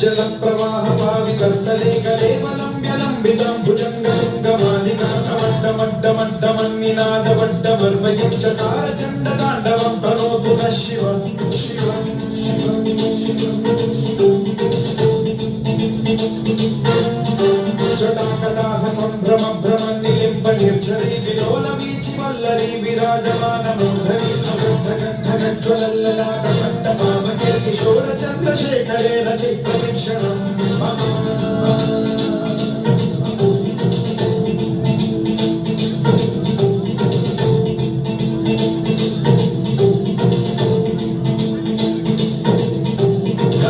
जल प्रवाह पावितस्थले कलेवलं व्यलम्बितं भुजङ्गलिङ्गमालिकामड्डमड्डमड्डमन्निनादवड्डवर्वयं चकार चण्डताण्डवं तनोतु नः शिवं शिवं शिवं जटाकटाह सम्भ्रम भ्रमन्निलिम्ब निर्झरी विलोलवीचि वल्लरी विराजमानमूर्धनि ज्वलल्ललाटमट्टपावके किशोर चन्द्रशेखरेण चित्तवीक्षणं मम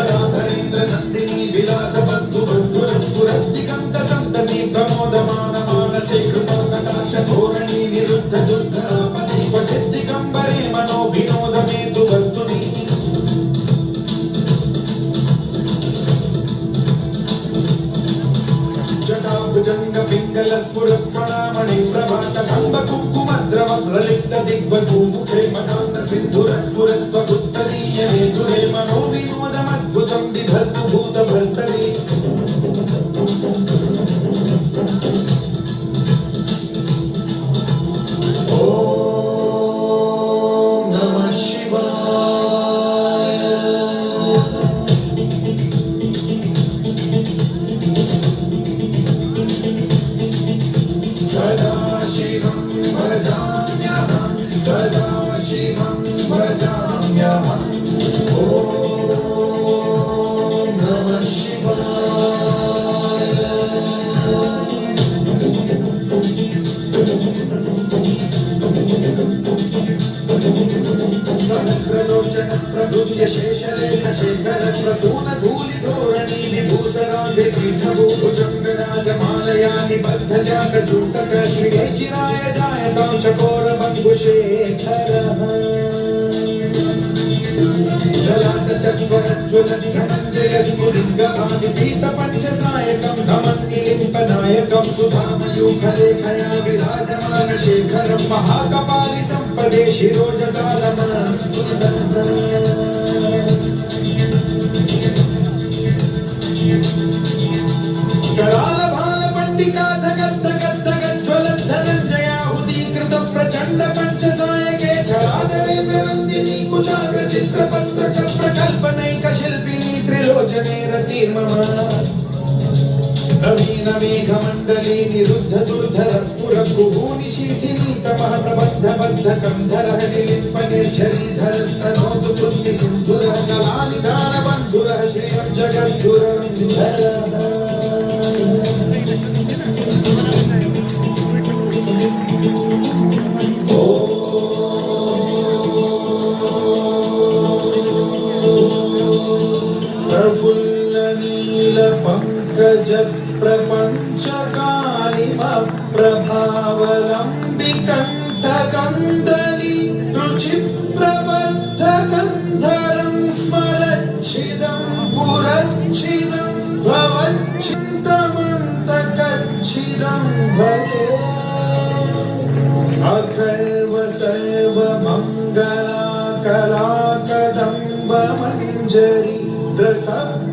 धराधरेन्द्रनन्दिनी विलासबन्धुबन्धुरस्फुरद्दिगन्तसन्तति प्रमोदमानमानसे कृपाकटाक्षधोरणी निरुद्धदुर्धरापति क्वचिद्दिगम्बरे मनो विनोदमेतु वस्तुनि जटाभुजंग पिंगल स्फुरत्फणामणि प्रभात कंब कुंकुमद्रव प्रलिप्त दिग्वधूमुखे मदान्त सिंधुर स्फुरत्वगुत्तरीय नेतुरे मनो विनोदमद्भुतं बिभर्तु भूतभर्तरि ओम नमः शिवाय सदाशिवं भजाम्यहं सदाशिवं भजाम्यहं ॐ नमः शिवाय सहस्रलोचन प्रभुव्य शेषरेख शेखर प्रसून धूलि धोरणी विभूषराभि पीठभूभुजंग राजमालया निबद्ध जाट जूटक श्री चिराय जायतां चकोर बन्धुशेखरः ललाट चत्वरज्ज्वल धनञ्जय स्फुलिङ्गभानुपीत पञ्चसायकं नमन्निलिम्पनायकं सुधामयूखलेखया विराजमान शेखरं महाकपालि सम्पदे शिरोजटालमस्फुरन् कराल भाल पंडिका धगत धगत धगत ज्वलन धनञ्जयाहुतीकृत प्रचंड पंचसायके धराधरेन्द्र नंदिनी कुचाग्र चित्रपत्र प्रकल्पनैक शिल्पिनी त्रिलोचने रतिर्मम नवीन मेघमण्डली निरुद्ध दुर्धर स्फुर कुहूनि शिथिनी तमः प्रबद्ध बद्ध कंधरः निलिम्प निर्झरीधर स्तनोतु कृत्ति सिन्धुरः कलानिधान बन्धुरः श्रियं जगद्गुरुन्धरः प्रफुल्ल नील पंकज प्रपंच कालिम प्रभावलंबिकंठ कंदली रुचि प्रबद्ध कंधरं स्मरच्छिदं पुरच्छिदं भवच्छिदमन्तकच्छिदं भजे अखर्व सर्व मंगला कला कदम्ब मंजरी द्रसप